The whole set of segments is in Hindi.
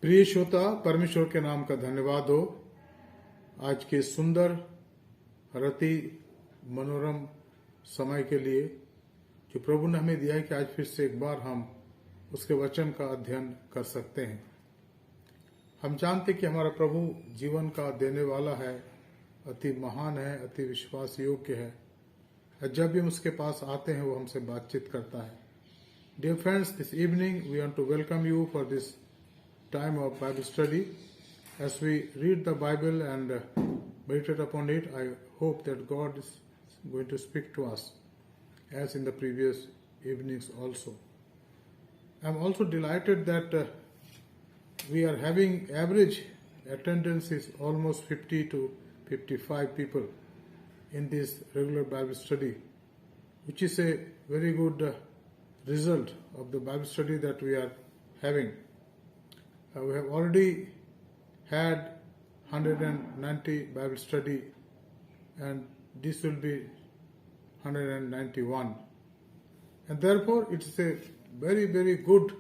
प्रिय श्रोता, परमेश्वर के नाम का धन्यवाद हो। आज के सुंदर रति मनोरम समय के लिए जो प्रभु ने हमें दिया है कि आज फिर से एक बार हम उसके वचन का अध्ययन कर सकते हैं। हम जानते कि हमारा प्रभु जीवन का देने वाला है, अति महान है, अति विश्वास योग्य है। जब भी हम उसके पास आते हैं वो हमसे बातचीत करता है। Dear friends, this evening we want to welcome you for this time of Bible study. As we read the Bible and meditate upon it, I hope that God is going to speak to us as in the previous evenings also. I am also delighted that we are having average attendance is almost 50 to 55 people in this regular Bible study, which is a very good result of the Bible study that we are having. We have already had 190 Bible study and this will be 191. And therefore it is a very, very good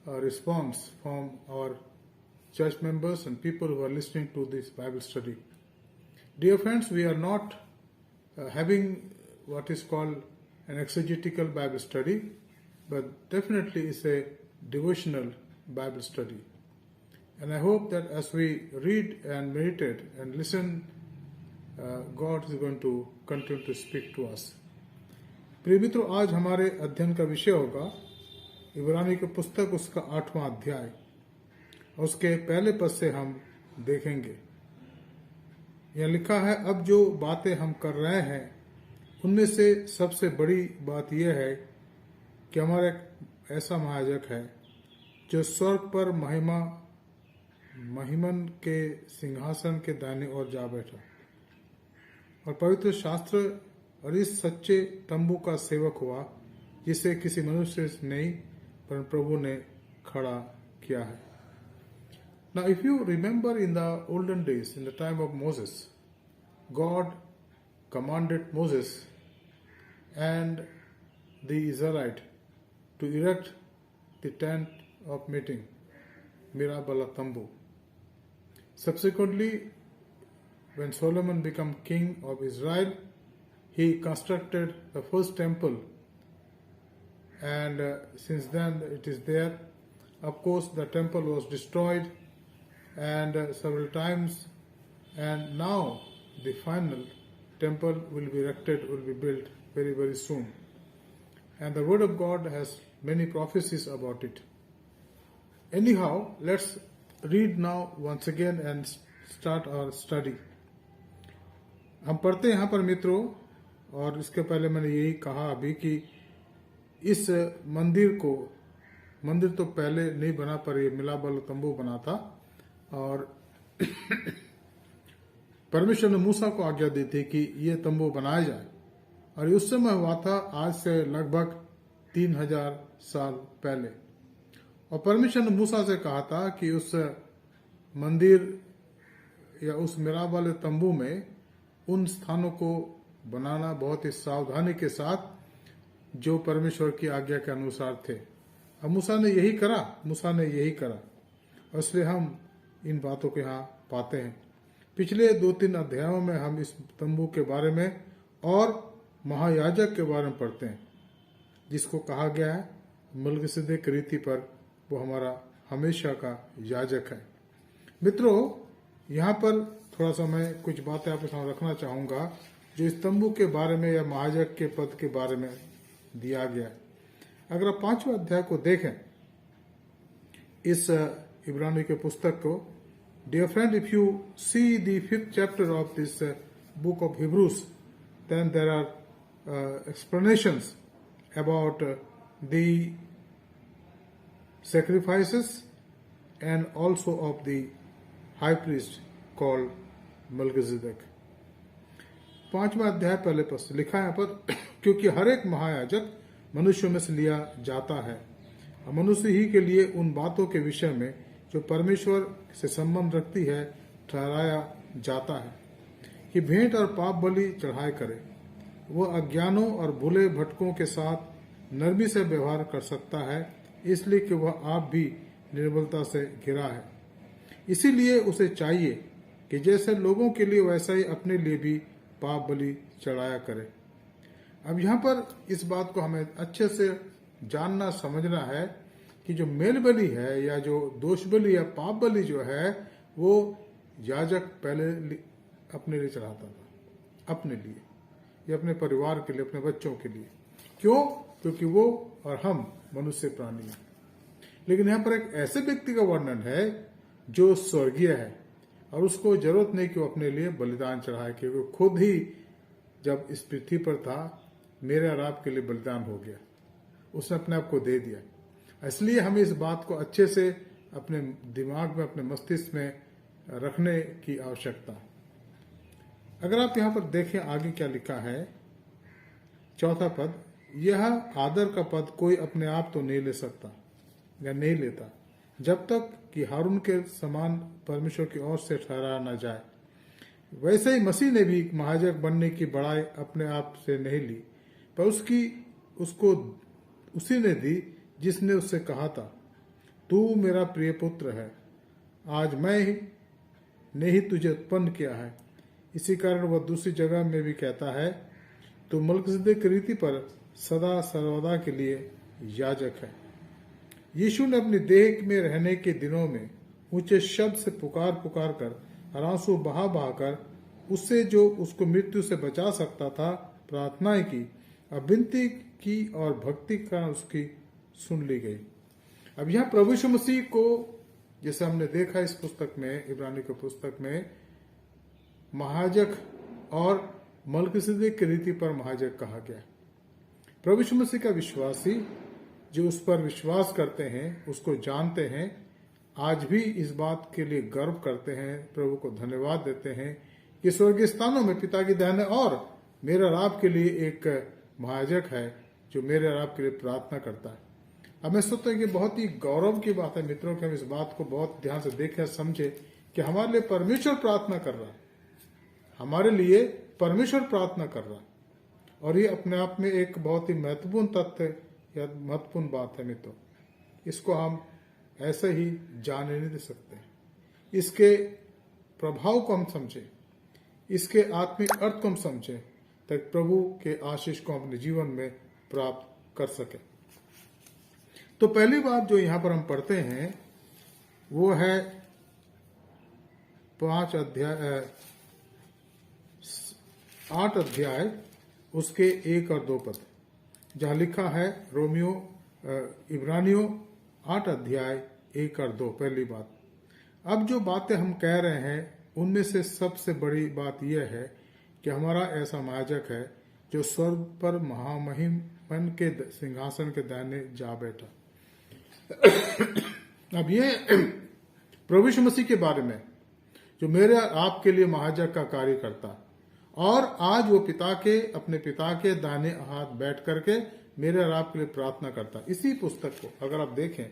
response from our church members and people who are listening to this Bible study. Dear friends, we are not having what is called an exegetical Bible study, but definitely it's a devotional Bible study. And I hope that as we read and meditate and listen, God is going to continue to speak to us. प्रिय मित्रों, आज हमारे अध्ययन का विषय होगा इब्रानी की पुस्तक, उसका 8वां अध्याय, और उसके पहले पद से हम देखेंगे। यह लिखा है, अब जो बातें हम कर रहे हैं उनमें से सबसे बड़ी बात यह है कि हमारा एक ऐसा महायाजक है जो स्वर्ग पर महिमन के सिंहासन के दाहिने ओर जा बैठा और पवित्र शास्त्र और इस सच्चे तंबू का सेवक हुआ जिसे किसी मनुष्य से नहीं पर प्रभु ने खड़ा किया है। Now if you remember in the olden days, in the time of Moses, God commanded Moses and the Israelite to erect the tent of meeting, Mirabala Tambu. Subsequently, when Solomon became king of Israel, he constructed the first temple, and since then it is there. Of course, the temple was destroyed and several times, and now the final temple will be erected, will be built very, very soon. And the Word of God has many prophecies about it. Anyhow, let's read now once again and start our study. हम पढ़ते हैं यहाँ पर मित्रों, और इसके पहले मैंने यही कहा अभी कि इस मंदिर तो पहले नहीं बना, पर ये मिलाबल तंबू बना था, और परमेश्वर ने मूसा को आज्ञा दी थी कि ये तंबू बनाया जाए, और उस समय हुआ था आज से लगभग 3000 साल पहले। और परमेश्वर ने मूसा से कहा था कि उस मंदिर या उस मिलाप वाले तंबू में उन स्थानों को बनाना बहुत ही सावधानी के साथ जो परमेश्वर की आज्ञा के अनुसार थे। अब मूसा ने यही करा, और इसलिए हम इन बातों को यहाँ पाते हैं। पिछले 2-3 अध्यायों में हम इस तंबू के बारे में और महायाजक के बारे में पढ़ते हैं, जिसको कहा गया है मलकीसेदेक रीति पर वो हमारा हमेशा का याजक है। मित्रों, यहाँ पर थोड़ा सा मैं कुछ बातें आपके सामने रखना चाहूंगा जो इस तंबू के बारे में या महायाजक के पद के बारे में दिया गया है। अगर आप 5वें अध्याय को देखें, इस इब्रानी के पुस्तक को, dear friend, if you see the 5th chapter of this book of Hebrews, then there are explanations about the sacrifices and also of the high priest called Melchizedek. 5वां अध्याय पहले पद से लिखा है पर क्योंकि हर एक महायाजक मनुष्यों में से लिया जाता है, मनुष्य ही के लिए उन बातों के विषय में जो परमेश्वर से संबंध रखती है ठहराया जाता है कि भेंट और पाप बलि चढ़ाए करे। वह अज्ञानों और भूले भटकों के साथ नरमी से व्यवहार कर सकता है, इसलिए कि वह आप भी निर्बलता से घिरा है। इसीलिए उसे चाहिए कि जैसे लोगों के लिए वैसा ही अपने लिए भी पाप बलि चढ़ाया करे। अब यहाँ पर इस बात को हमें अच्छे से जानना समझना है कि जो मेल बलि है या जो दोष बलि या पाप बलि जो है वो याजक पहले अपने लिए चढ़ाता था, अपने लिए या अपने परिवार के लिए, अपने बच्चों के लिए। क्यों? क्योंकि वो और हम मनुष्य प्राणी हैं। लेकिन यहाँ पर एक ऐसे व्यक्ति का वर्णन है जो स्वर्गीय है और उसको जरूरत नहीं कि वो अपने लिए बलिदान चढ़ाए, क्योंकि खुद ही जब इस पृथ्वी पर था मेरे और आपके लिए बलिदान हो गया, उसने अपने आप को दे दिया। इसलिए हमें इस बात को अच्छे से अपने दिमाग में, अपने मस्तिष्क में रखने की आवश्यकता है। अगर आप यहाँ पर देखें आगे क्या लिखा है, चौथा पद, यह आदर का पद कोई अपने आप तो नहीं ले सकता या नहीं लेता जब तक कि हारून के समान परमेश्वर की ओर से ठहराया न जाए। वैसे ही मसीह ने भी महायाजक बनने की बड़ाई अपने आप से नहीं ली, पर उसको उसी ने दी जिसने उससे कहा था, तू मेरा प्रिय पुत्र है, आज ने ही तुझे उत्पन्न किया है। इसी कारण वह दूसरी जगह में भी कहता है, तू मलिकिसिदक की रीति पर सदा सर्वदा के लिए याजक है। यीशु ने अपनी देह में रहने के दिनों में ऊंचे शब्द से पुकार कर और आंसू बहा कर उससे जो उसको मृत्यु से बचा सकता था प्रार्थनाएं की और विनती की और भक्ति का उसकी सुन ली गई। अब यहाँ प्रभु यीशु मसीह को, जैसे हमने देखा इस पुस्तक में, इब्रानी की पुस्तक में, महायाजक और मलिकिसिदक की रीति पर महायाजक कहा गया। प्रभु यीशु मसीह का विश्वासी जो उस पर विश्वास करते हैं, उसको जानते हैं, आज भी इस बात के लिए गर्व करते हैं, प्रभु को धन्यवाद देते हैं कि स्वर्गीय स्थानों में पिता की दाहिने और मेरे और आपके लिए एक महायाजक है जो मेरे और आपके लिए प्रार्थना करता है। अब मैं सोचता हूँ कि बहुत ही गौरव की बात है मित्रों कि हम इस बात को बहुत ध्यान से देखें, समझे कि हमारे लिए परमेश्वर प्रार्थना कर रहा है, हमारे लिए परमेश्वर प्रार्थना कर रहा है। और ये अपने आप में एक बहुत ही महत्वपूर्ण तथ्य या महत्वपूर्ण बात है मित्रों। इसको हम ऐसे ही जाने नहीं दे सकते। इसके प्रभाव को हम समझें, इसके आत्मिक अर्थ को हम समझें, ताकि प्रभु के आशीष को अपने जीवन में प्राप्त कर सके। तो पहली बात जो यहाँ पर हम पढ़ते हैं वो है 8 अध्याय उसके 1 और 2 पद, जहाँ लिखा है इब्रानियों 8 अध्याय 1 और 2। पहली बात, अब जो बातें हम कह रहे हैं उनमें से सबसे बड़ी बात यह है कि हमारा ऐसा महायाजक है जो स्वर्ग पर महामहिमन के सिंहासन के दाहिने जा बैठा। अब ये प्रभु यीशु मसीह के बारे में जो मेरे आपके लिए महायाजक का कार्य करता है और आज वो अपने पिता के दाहिने हाथ बैठ करके मेरे और आपके लिए प्रार्थना करता है। इसी पुस्तक को अगर आप देखें,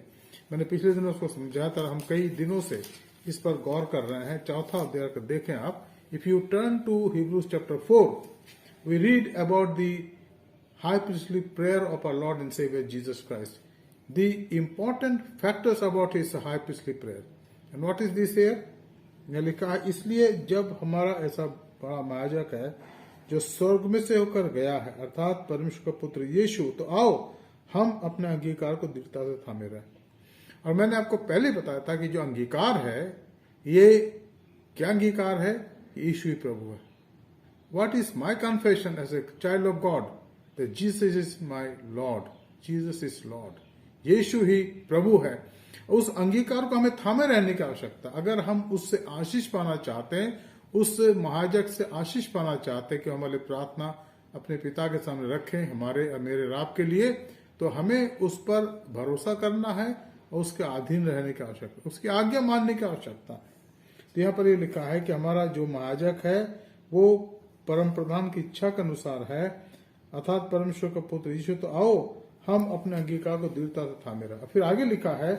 मैंने पिछले दिनों उसको समझाया था, हम कई दिनों से इस पर गौर कर रहे हैं। चौथा अध्याय को देखें आप, if you turn to Hebrews chapter 4, we read about the high priestly prayer of our Lord and Savior Jesus Christ. The important factors about his high priestly prayer. And what is this here? यह लिखा है, इसलिए जब हमारा ऐसा बड़ा महायाजक है जो स्वर्ग में से होकर गया है, अर्थात परमेश्वर का पुत्र यीशु, तो आओ हम अपने अंगीकार को दृढ़ता से थामे रहें। और मैंने आपको पहले बताया था कि जो अंगीकार है, ये क्या अंगीकार है? यीशु ही प्रभु है। What is my confession as a child of God? That Jesus is my Lord. Jesus is Lord. यीशु ही प्रभु है। उस अंगीकार को हमें थामे रहने की आवश्यकता। अगर हम उससे आशीष पाना चाहते हैं, उस महायाजक से आशीष पाना चाहते हैं कि हमारे प्रार्थना अपने पिता के सामने रखें, हमारे और मेरे राब के लिए, तो हमें उस पर भरोसा करना है और उसके अधीन रहने की आवश्यकता, उसकी आज्ञा मानने की आवश्यकता है। तो यहाँ पर ये लिखा है कि हमारा जो महायाजक है वो परम प्रधान की इच्छा के अनुसार है, अर्थात परमेश्वर का पुत्र यीशु। तो आओ हम अपने अंगीकार को दृढ़ता से थामे रखें। फिर आगे लिखा है,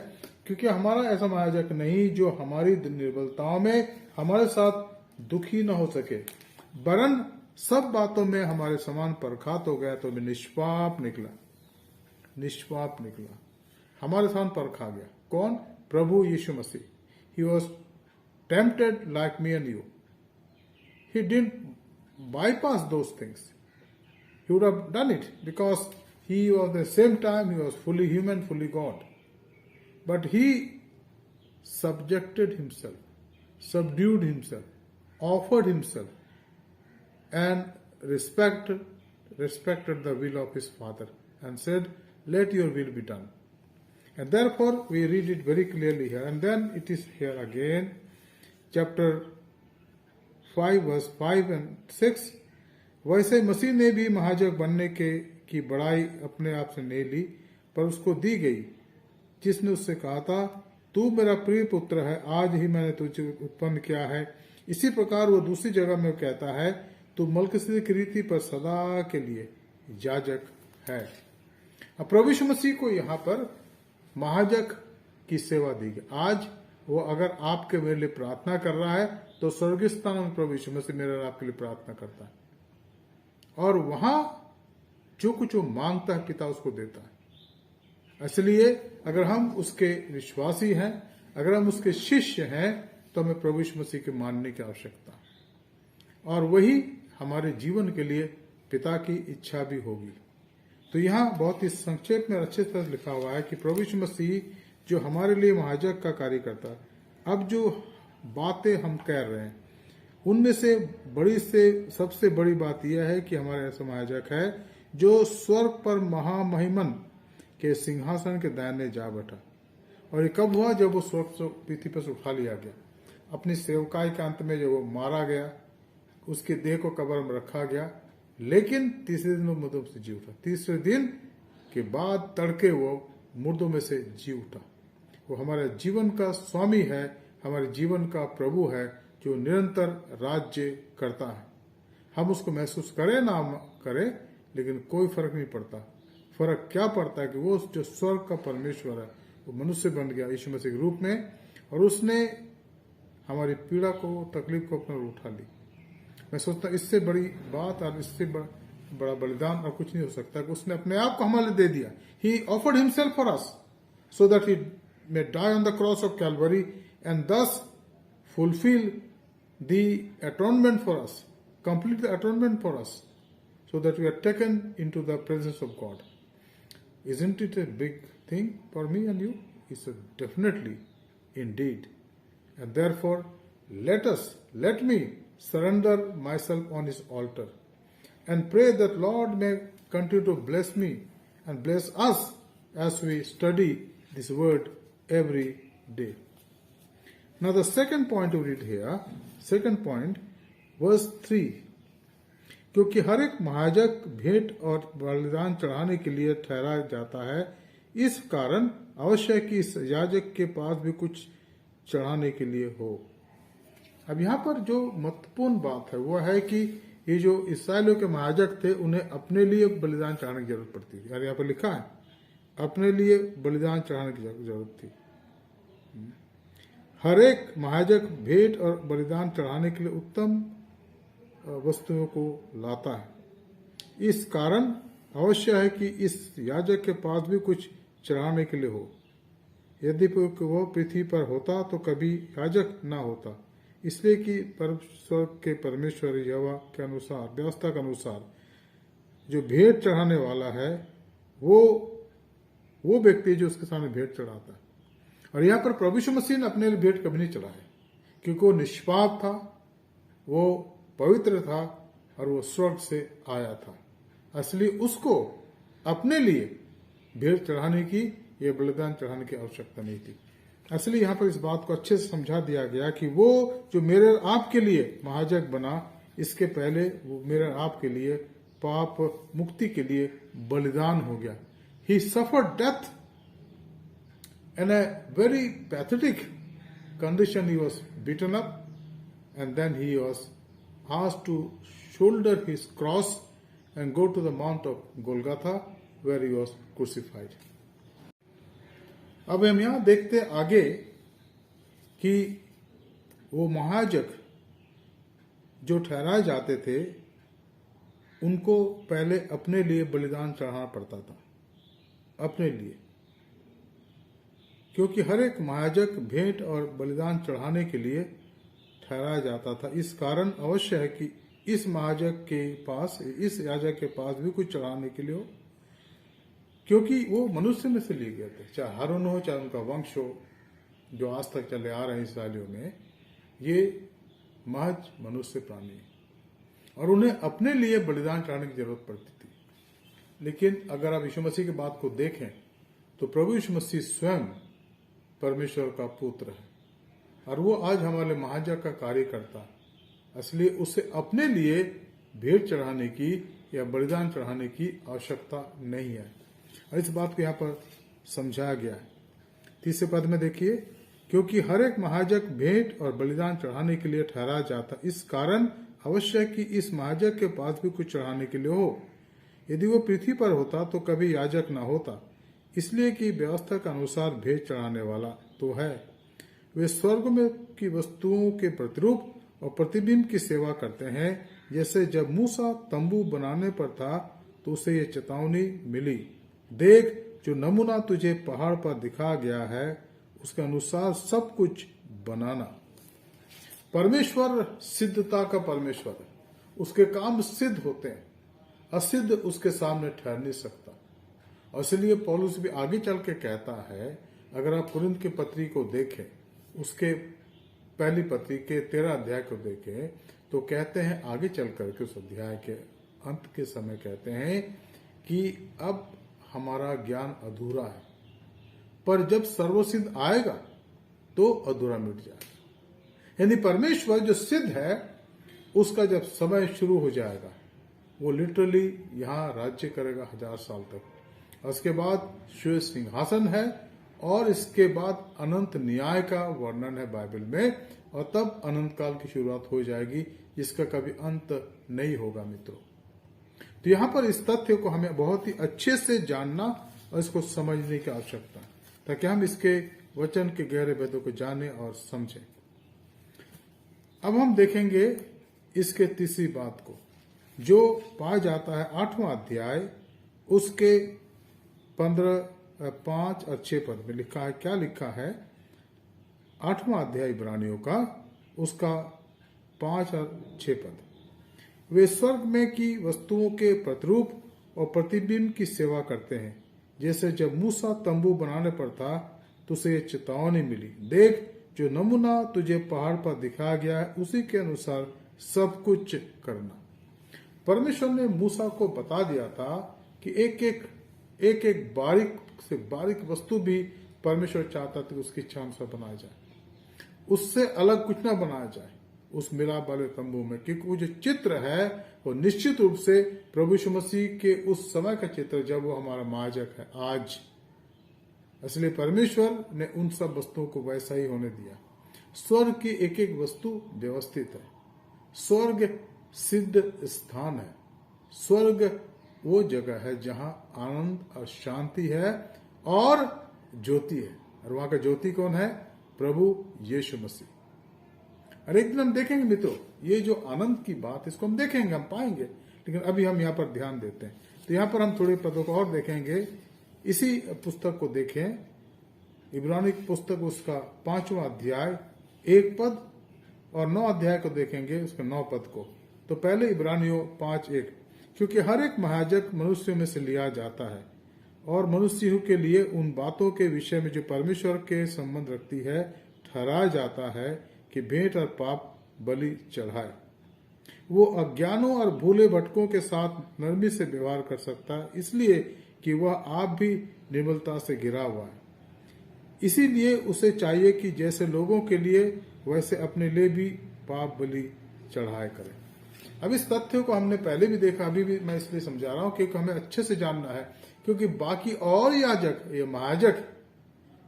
क्योंकि हमारा ऐसा महायाजक नहीं जो हमारी निर्बलताओं में हमारे साथ दुखी न हो सके, वरन सब बातों में हमारे समान परखात हो गया तो भी निष्पाप निकला, हमारे समान परखा गया। कौन? प्रभु Yeshu Masih. He was tempted like me and you. He didn't bypass those things. He would have done it because he was at the same time he was fully human, fully God. But he subjected himself, subdued himself, offered himself, and respected the will of his Father and said, "Let your will be done." And therefore we read it very clearly here. And then it is here again, chapter 5 verse 5 and 6. वैसे मसीह ने भी महाजक बनने की बड़ाई अपने आप से नहीं ली, पर उसको दी गई, जिसने उससे कहा था, तू मेरा प्रिय पुत्र है, आज ही मैंने तुझे उत्पन्न किया है। इसी प्रकार वो दूसरी जगह में कहता है, तू मलकिसिदक की रीति पर सदा के लिए याजक है। अब प्रभु यीशु मसीह को यहाँ पर महाजक की सेवा दी गई। आज वो अगर आपके मेरे लिए प्रार्थना कर रहा है तो स्वर्गस्थान में प्रभु यीशु मसीह मेरे और आपके लिए प्रार्थना करता है, और वहां जो कुछ वो मांगता है पिता उसको देता है। इसलिए अगर हम उसके विश्वासी हैं, अगर हम उसके शिष्य हैं, तो हमें प्रभु यीशु मसीह के मानने की आवश्यकता है, और वही हमारे जीवन के लिए पिता की इच्छा भी होगी। तो यहाँ बहुत ही संक्षेप में अच्छे तरह लिखा हुआ है कि प्रभु यीशु मसीह जो हमारे लिए महाजक का कार्य करता है। अब जो बातें हम कह रहे हैं उनमें से सबसे बड़ी बात यह है कि हमारे ऐसा महाजक है जो स्वर्ग पर महामहिमन के सिंहासन के दाहिने जा बैठा। और ये कब हुआ? जब वो स्वर्ग से पृथ्वी पर से उठा लिया गया। अपनी सेवकाई के अंत में जब वो मारा गया, उसके देह को कब्र में रखा गया, लेकिन तीसरे दिन वो मुर्दों से जी उठा। तीसरे दिन के बाद तड़के वो मुर्दों में से जी उठा। वो हमारे जीवन का स्वामी है, हमारे जीवन का प्रभु है, जो निरंतर राज्य करता है। हम उसको महसूस करें ना करें, लेकिन कोई फर्क नहीं पड़ता। फर्क क्या पड़ता है कि वो जो स्वर्ग का परमेश्वर है वो मनुष्य बन गया यीशु मसीह के रूप में, और उसने हमारी पीड़ा को, तकलीफ को अपने उठा ली। मैं सोचता इससे बड़ी बात और इससे बड़ा बलिदान और कुछ नहीं हो सकता कि उसने अपने आप को हमारे लिए दे दिया। ही offered himself for us so that he may die on the cross of Calvary and thus fulfill the atonement for us, complete the atonement for us, so that we are taken into the presence of God. Isn't it a big thing for me and you? It's definitely, indeed. And therefore, let me surrender myself on His altar and pray that Lord may continue to bless me and bless us as we study this word every day. Now the second point to read here, second point, verse 3. क्योंकि हर एक महायाजक भेंट और बलिदान चढ़ाने के लिए ठहरा जाता है, इस कारण अवश्य है कि इस याजक के पास भी कुछ चढ़ाने के लिए हो। अब यहाँ पर जो महत्वपूर्ण बात है वो है कि ये जो इस्राएलियों के महायाजक थे, उन्हें अपने लिए बलिदान चढ़ाने की जरूरत पड़ती थी। यहाँ पर लिखा है अपने लिए बलिदान चढ़ाने की जरूरत थी। हर एक महायाजक भेंट और बलिदान चढ़ाने के लिए उत्तम वस्तुओं को लाता है। इस कारण अवश्य है कि इस याजक के पास भी कुछ चढ़ाने के लिए हो। यदि वह पृथ्वी पर होता तो कभी याजक ना होता, इसलिए कि स्वर्ग के परमेश्वर यहोवा के अनुसार, व्यवस्था के अनुसार जो भेंट चढ़ाने वाला है वो व्यक्ति जो उसके सामने भेंट चढ़ाता है। और यहाँ पर प्रभु यीशु मसीह ने अपने लिए भेंट कभी नहीं चढ़ाया, क्योंकि वो निष्पाप था, वो पवित्र था और वो स्वर्ग से आया था। इसलिए उसको अपने लिए भेंट चढ़ाने की या बलिदान चढ़ाने की आवश्यकता नहीं थी। इसलिए यहाँ पर इस बात को अच्छे से समझा दिया गया कि वो जो मेरे आपके लिए महायाजक बना, इसके पहले वो मेरे आपके लिए पाप मुक्ति के लिए बलिदान हो गया। He suffered death in a very pathetic condition. He was beaten up and then he was asked to shoulder his cross and go to the Mount of Golgotha where he was crucified. अब हम यहाँ देखते आगे कि वो महायाजक जो ठहराए जाते थे उनको पहले अपने लिए बलिदान चढ़ाना पड़ता था, अपने लिए, क्योंकि हर एक महायाजक भेंट और बलिदान चढ़ाने के लिए ठहराया जाता था। इस कारण अवश्य है कि इस महायाजक के पास भी कुछ चढ़ाने के लिए हो, क्योंकि वो मनुष्य में से लिए गए थे। चाहे हारून हो, चाहे उनका वंश हो, जो आज तक चले आ रहे हैं इसराइलियों में, ये महज मनुष्य प्राणी है और उन्हें अपने लिए बलिदान चढ़ाने की जरूरत पड़ती थी। लेकिन अगर आप यीशु मसीह की बात को देखें तो प्रभु यीशु मसीह स्वयं परमेश्वर का पुत्र है और वो आज हमारे महायाजक का कार्य करता है। इसलिए उसे अपने लिए भेंट चढ़ाने की या बलिदान चढ़ाने की आवश्यकता नहीं है और इस बात को यहाँ पर समझाया गया है। 30 पद में देखिए, क्योंकि हर एक महायाजक भेंट और बलिदान चढ़ाने के लिए ठहराया जाता, इस कारण अवश्य कि इस महायाजक के पास भी कुछ चढ़ाने के लिए हो। यदि वो पृथ्वी पर होता तो कभी याजक न होता, इसलिए कि व्यवस्था के अनुसार भेंट चढ़ाने वाला तो है। वे स्वर्ग में की वस्तुओं के प्रतिरूप और प्रतिबिंब की सेवा करते हैं। जैसे जब मूसा तंबू बनाने पर था तो उसे ये चेतावनी मिली, देख जो नमूना तुझे पहाड़ पर दिखा गया है उसके अनुसार सब कुछ बनाना। परमेश्वर सिद्धता का परमेश्वर है, उसके काम सिद्ध होते हैं, असिद्ध उसके सामने ठहर नहीं सकता। और इसलिए पौलुस भी आगे चल के कहता है, अगर आप कुरिन्थ की पत्री को देखें, उसके पहली पत्री के 13 अध्याय को देखें तो कहते हैं आगे चल करके उस अध्याय के अंत के समय कहते हैं कि अब हमारा ज्ञान अधूरा है, पर जब सर्वसिद्ध आएगा तो अधूरा मिट जाएगा। यानी परमेश्वर जो सिद्ध है उसका जब समय शुरू हो जाएगा वो लिटरली यहाँ राज्य करेगा 1000 साल तक। और उसके बाद श्वेत सिंहासन है और इसके बाद अनंत न्याय का वर्णन है बाइबल में, और तब अनंत काल की शुरुआत हो जाएगी जिसका कभी अंत नहीं होगा मित्रों। तो यहाँ पर इस तथ्य को हमें बहुत ही अच्छे से जानना और इसको समझने की आवश्यकता है ताकि हम इसके वचन के गहरे भेदों को जानें और समझें। अब हम देखेंगे इसके तीसरी बात को जो पाया जाता है 8वां अध्याय उसके 5 और 6 पद में लिखा है। क्या लिखा है? 8वां अध्याय इब्रानियों का उसका 5 और 6 पद, वे स्वर्ग में की वस्तुओं के प्रतिरूप और प्रतिबिंब की सेवा करते हैं। जैसे जब मूसा तंबू बनाने पर था तो उसे ये चेतावनी मिली, देख जो नमूना तुझे पहाड़ पर दिखाया गया है उसी के अनुसार सब कुछ करना। परमेश्वर ने मूसा को बता दिया था कि एक एक बारीक से बारीक वस्तु भी परमेश्वर चाहता था कि उसकी इच्छा अनुसार बनाया जाए, उससे अलग कुछ ना बनाया जाए उस मिलाप वाले तंबू में, क्योंकि वो जो चित्र है वो निश्चित रूप से प्रभु यीशु मसीह के उस समय का चित्र जब वो हमारा महायाजक है आज। इसलिए परमेश्वर ने उन सब वस्तुओं को वैसा ही होने दिया। स्वर्ग की एक एक वस्तु व्यवस्थित है। स्वर्ग सिद्ध स्थान है। स्वर्ग वो जगह है जहां आनंद और शांति है और ज्योति है, और वहां का ज्योति कौन है? प्रभु यीशु मसीह। और एक दिन हम देखेंगे मित्रों, ये जो आनंद की बात इसको हम देखेंगे, हम पाएंगे, लेकिन अभी हम यहाँ पर ध्यान देते हैं। तो यहाँ पर हम थोड़े पदों को और देखेंगे। इसी पुस्तक को देखें, इब्रानी पुस्तक उसका 5वां अध्याय 1 पद और 9 अध्याय को देखेंगे उसके 9 पद को। तो पहले इब्रानियों 5:1, क्योंकि हर एक महायाजक मनुष्यों में से लिया जाता है और मनुष्यों के लिए उन बातों के विषय में जो परमेश्वर के संबंध रखती है ठहराया जाता है कि भेंट और पाप बलि चढ़ाए। वो अज्ञानों और भूले भटकों के साथ नरमी से व्यवहार कर सकता है, इसलिए कि वह आप भी निर्मलता से घिरा हुआ है। इसीलिए उसे चाहिए कि जैसे लोगों के लिए वैसे अपने लिए भी पाप बलि चढ़ाए करे। अब इस तथ्य को हमने पहले भी देखा, अभी भी मैं इसलिए समझा रहा हूं क्योंकि हमें अच्छे से जानना है, क्योंकि बाकी और याजक ये महायाजक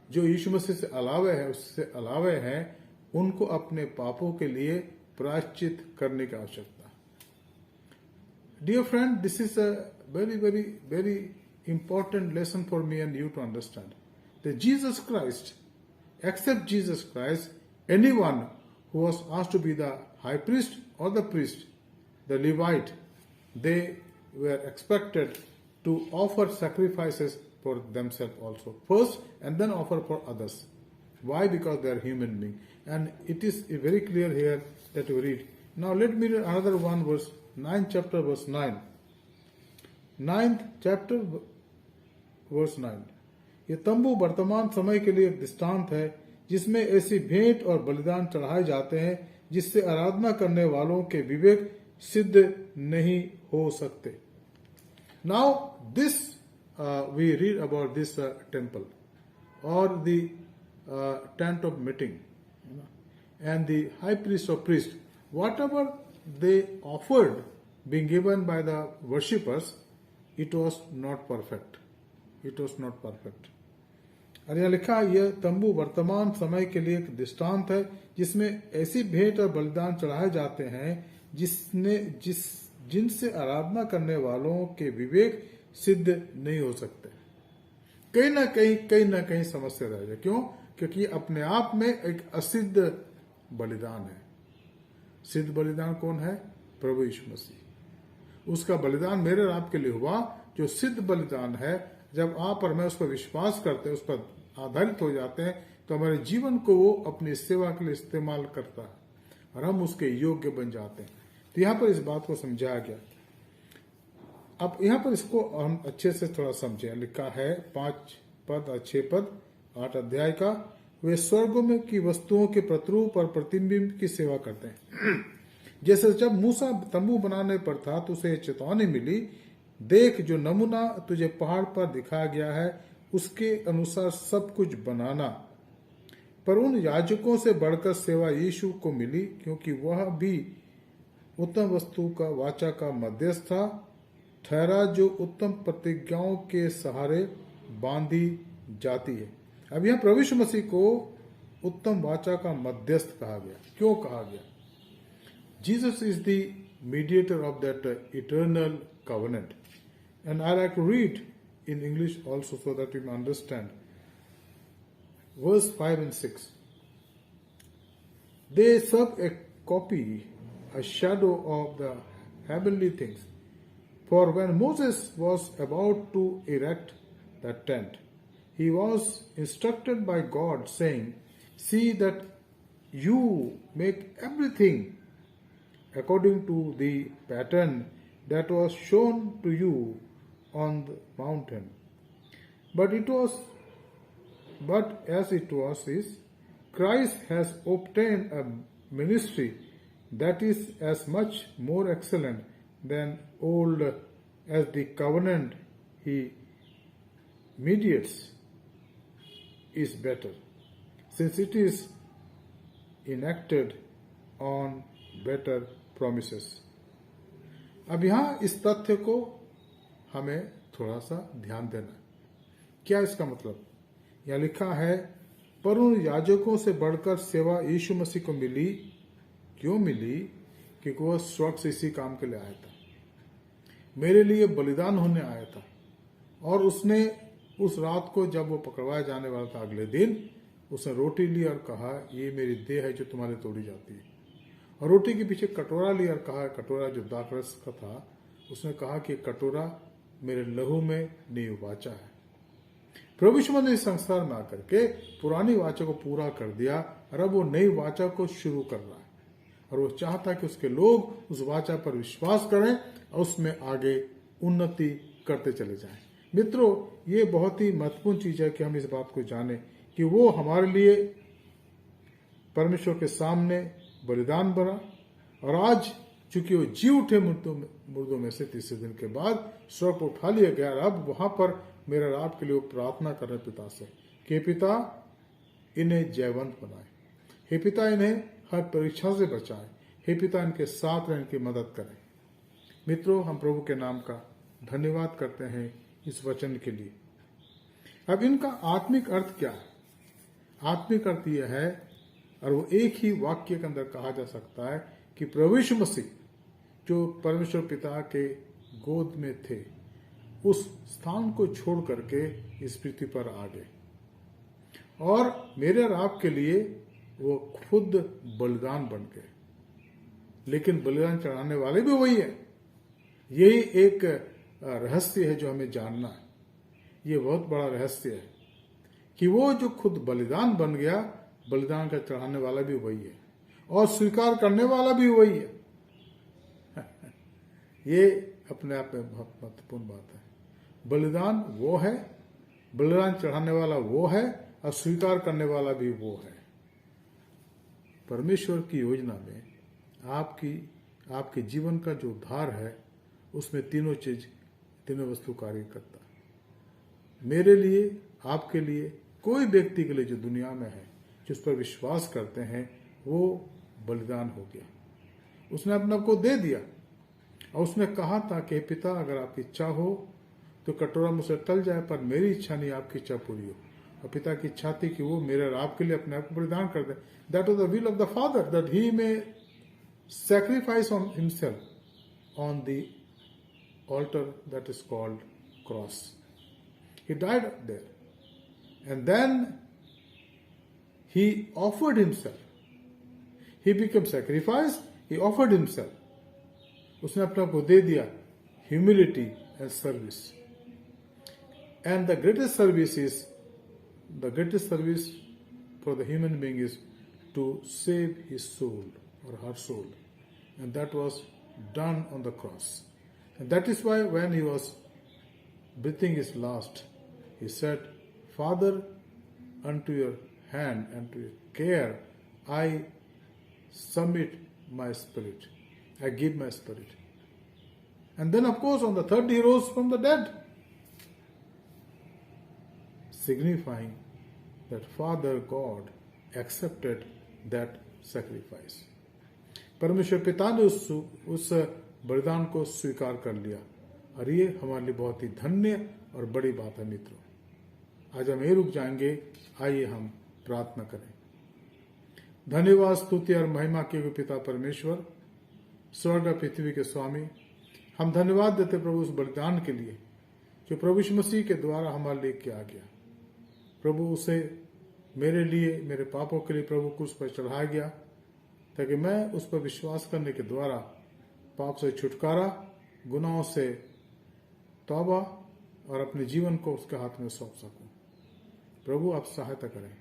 जो यीशु मसीह से अलावे है, उससे अलावे हैं, उनको अपने पापों के लिए प्रायश्चित करने की आवश्यकता है। Dear friend, this is a very very very important lesson for me and you to understand that Jesus Christ, except Jesus Christ, anyone who was asked to be the high priest or the priest, the Levite, they were expected to offer sacrifices for themselves also first and then offer for others. Why? Because they are human beings. And it is very clear here that we read. Now let me read another one verse, 9th chapter verse 9. 9th chapter verse 9. ये तंबू वर्तमान समय के लिए एक दृष्टांत है जिसमें ऐसी भेंट और बलिदान चढ़ाए जाते हैं जिससे आराधना करने वालों के विवेक सिद्ध नहीं हो सकते. Now this we read about this temple or the tent of meeting, and the high priest or priest, whatever they offered being given by the worshippers, it was not perfect. It was not perfect. और यह लिखा, यह तंबू वर्तमान समय के लिए एक दृष्टांत है जिसमें ऐसी भेंट और बलिदान चढ़ाए जाते हैं जिनसे आराधना करने वालों के विवेक सिद्ध नहीं हो सकते. कहीं ना कहीं समस्या रह जाए. क्यों? क्योंकि अपने आप में एक असिद्ध बलिदान है. सिद्ध बलिदान कौन है? प्रभु यीशु मसीह. उसका बलिदान मेरे और आपके लिए हुआ. जो सिद्ध बलिदान है, जब आप और मैं उस पर विश्वास करते हैं, उस पर आधारित हो जाते हैं, तो हमारे जीवन को वो अपनी सेवा के लिए इस्तेमाल करता है और हम उसके योग्य बन जाते हैं. तो यहाँ पर इस बात को समझाया गया. अब यहाँ पर इसको हम अच्छे से थोड़ा समझें. लिखा है 5 पद और 6 पद 8 अध्याय का. वे स्वर्गों में की वस्तुओं के प्रतिरूप और प्रतिबिंब की सेवा करते हैं. जैसे जब मूसा तंबू बनाने पर था तो उसे चेतावनी मिली, देख जो नमूना तुझे पहाड़ पर दिखाया गया है उसके अनुसार सब कुछ बनाना. पर उन याजकों से बढ़कर सेवा यीशु को मिली, क्योंकि वह भी उत्तम वस्तु का वाचा का मध्यस्थ था, ठहरा जो उत्तम प्रतिज्ञाओं के सहारे बांधी जाती है. अब यह प्रभु यीशु मसीह को उत्तम वाचा का मध्यस्थ कहा गया. क्यों कहा गया? Jesus is the mediator of that eternal covenant. And I like to read in English also so that you may understand. Verse 5 and 6. They serve a copy, a shadow of the heavenly things. For when Moses was about to erect the tent, he was instructed by God, saying, see that you make everything according to the pattern that was shown to you on the mountain. But as it was is, Christ has obtained a ministry that is as much more excellent than old as the covenant he mediates is better, since it is enacted on better promises. अब यहाँ इस तथ्य को हमें थोड़ा सा ध्यान देना है. क्या इसका मतलब? यहाँ लिखा है, पर उन याजकों से बढ़कर सेवा यीशु मसीह को मिली. क्यों मिली? क्योंकि वह स्वर्ग से इसी काम के लिए आया था, मेरे लिए बलिदान होने आया था. और उसने उस रात को जब वो पकड़वाया जाने वाला था, अगले दिन उसने रोटी ली और कहा, ये मेरी देह है जो तुम्हारे तोड़ी जाती है. और रोटी के पीछे कटोरा लिया और कहा, कटोरा जो दाखरस का था, उसने कहा कि कटोरा मेरे लहू में नई वाचा है. प्रभु यीशु मसीह ने इस संसार में आकर के पुरानी वाचा को पूरा कर दिया और अब वो नई वाचा को शुरू कर रहा है. और वो चाहता है कि उसके लोग उस वाचा पर विश्वास करें और उसमें आगे उन्नति करते चले जाएं. मित्रों, ये बहुत ही महत्वपूर्ण चीज है कि हम इस बात को जाने कि वो हमारे लिए परमेश्वर के सामने बलिदान बना, और आज चूंकि वो जी उठे मुर्दों में से तीसरे दिन के बाद स्वर्ग को उठा लिया गया. अब वहां पर मेरा आपके लिए प्रार्थना कर रहे पिता से कि पिता इन्हें जयवंत बनाए, हे पिता इन्हें हर परीक्षा से बचाए, हे पिता इनके साथ रह इनकी मदद करें. मित्रों, हम प्रभु के नाम का धन्यवाद करते हैं इस वचन के लिए. अब इनका आत्मिक अर्थ क्या है? आत्मिक अर्थ यह है, और वो एक ही वाक्य के अंदर कहा जा सकता है कि प्रभु यीशु मसीह जो परमेश्वर पिता के गोद में थे, उस स्थान को छोड़ करके इस पृथ्वी पर आ गए और मेरे और आपके लिए वो खुद बलिदान बन गए. लेकिन बलिदान चढ़ाने वाले भी वही है. यही एक रहस्य है जो हमें जानना है. ये बहुत बड़ा रहस्य है कि वो जो खुद बलिदान बन गया, बलिदान का चढ़ाने वाला भी वही है और स्वीकार करने वाला भी वही है। ये अपने आप में बहुत महत्वपूर्ण बात है। बलिदान वो है, बलिदान चढ़ाने वाला वो है और स्वीकार करने वाला भी वो है। परमेश्वर की योजना में आपके जीवन का जो उद्धार है, उसमें तीनों वस्तु कार्य करता है। मेरे लिए, आपके लिए, कोई व्यक्ति के लिए जो दुनिया में है, जिस पर विश्वास करते हैं, वो बलिदान हो गया। उसने अपने आप को दे दिया और उसने कहा था कि पिता, अगर आपकी इच्छा हो तो कटोरा मुझसे टल जाए, पर मेरी इच्छा नहीं, आपकी इच्छा पूरी हो। और पिता की इच्छा थी कि वो मेरे और आपके लिए अपने आप को बलिदान कर दे। That was the will of the father, that he may sacrifice on himself on the altar that is called cross. He died there. And then he offered himself. He became sacrifice, he offered himself. उसने अपने आप को दे दिया, humility and service. And the greatest service for the human being is to save his soul or her soul. And that was done on the cross. And that is why when he was breathing his last, he said, Father, unto your hand and to your care, I submit my spirit. I give my spirit. And then, of course, on the third day he rose from the dead, signifying that Father God accepted that sacrifice. परमेश्वर पिता ने उस बलिदान को स्वीकार कर लिया और ये हमारे लिए बहुत ही धन्य और बड़ी बात है। मित्रों, आज हम यही रुक जाएंगे। आइए हम प्रार्थना करें। धन्यवाद, स्तुति और महिमा के पिता परमेश्वर, स्वर्ग और पृथ्वी के स्वामी, हम धन्यवाद देते प्रभु उस बलिदान के लिए जो प्रभु यीशु मसीह के द्वारा हमारे लिए किया गया। प्रभु उसे मेरे लिए, मेरे पापों के लिए प्रभु क्रूस पर चढ़ाया गया, ताकि मैं उस पर विश्वास करने के द्वारा पाप से छुटकारा, गुनाहों से तौबा और अपने जीवन को उसके हाथ में सौंप सकूं। प्रभु आप सहायता करें।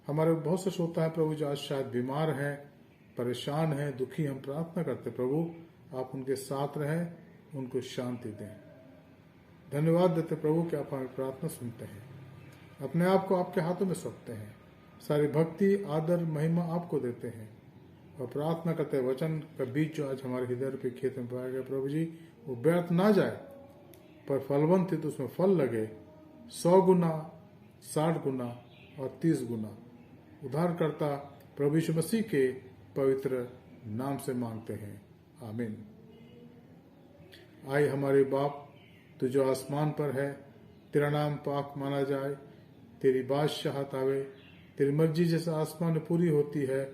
हमारे बहुत से श्रोता है प्रभु जो आज शायद बीमार हैं, परेशान हैं, दुखी। हम प्रार्थना करते प्रभु आप उनके साथ रहें, उनको शांति दें। धन्यवाद देते प्रभु कि आप हमारी प्रार्थना सुनते हैं, अपने आप को आपके हाथों में सौंपते हैं। सारी भक्ति, आदर, महिमा आपको देते हैं और प्रार्थना करते हैं वचन का बीज जो आज हमारे हृदय पे खेत में पाया गया प्रभु जी, वो व्यर्थ ना जाए पर फलवंत है, तो उसमें फल लगे 100 गुना, 60 गुना और 30 गुना। उद्धारकर्ता प्रभु यीशु मसीह के पवित्र नाम से मांगते हैं, आमीन। आए हमारे बाप, तू जो आसमान पर है, तेरा नाम पाक माना जाए, तेरी बादशाहत आवे, तेरी मर्जी जैसे आसमान में पूरी होती है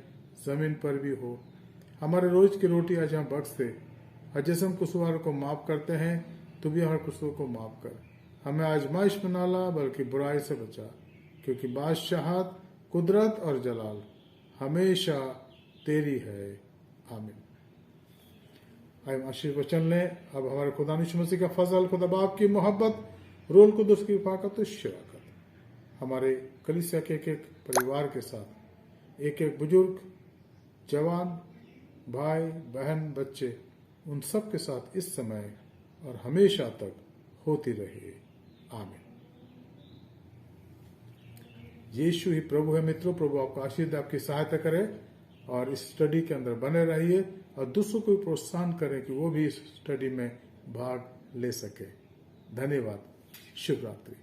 जमीन पर भी हो। हमारे रोज की रोटी आज हम बख्श दे, और जैसे हम कसूरवारों को माफ करते हैं, तू भी हमारे कसूर को माफ कर। हमें आजमाइश में ना ला, बल्कि बुराई से बचा, क्योंकि बादशाहत, कुदरत और जलाल हमेशा तेरी है, आमीन। आइए आशीष वचन लें। अब हमारे खुदा यीशु मसीह का फजल, खुदा बाप की मोहब्बत, रूह कुदस की हिफाजत और शराकत हमारे कलीसिया के एक परिवार के साथ, एक बुजुर्ग, जवान, भाई, बहन, बच्चे, उन सब के साथ इस समय और हमेशा तक होती रहे, आमीन। यीशु ही प्रभु है। मित्रों, प्रभु आपको आशीष दे, आपकी सहायता करे और इस स्टडी के अंदर बने रहिए और दूसरों को भी प्रोत्साहन करें कि वो भी इस स्टडी में भाग ले सके। धन्यवाद। शुभ रात्रि।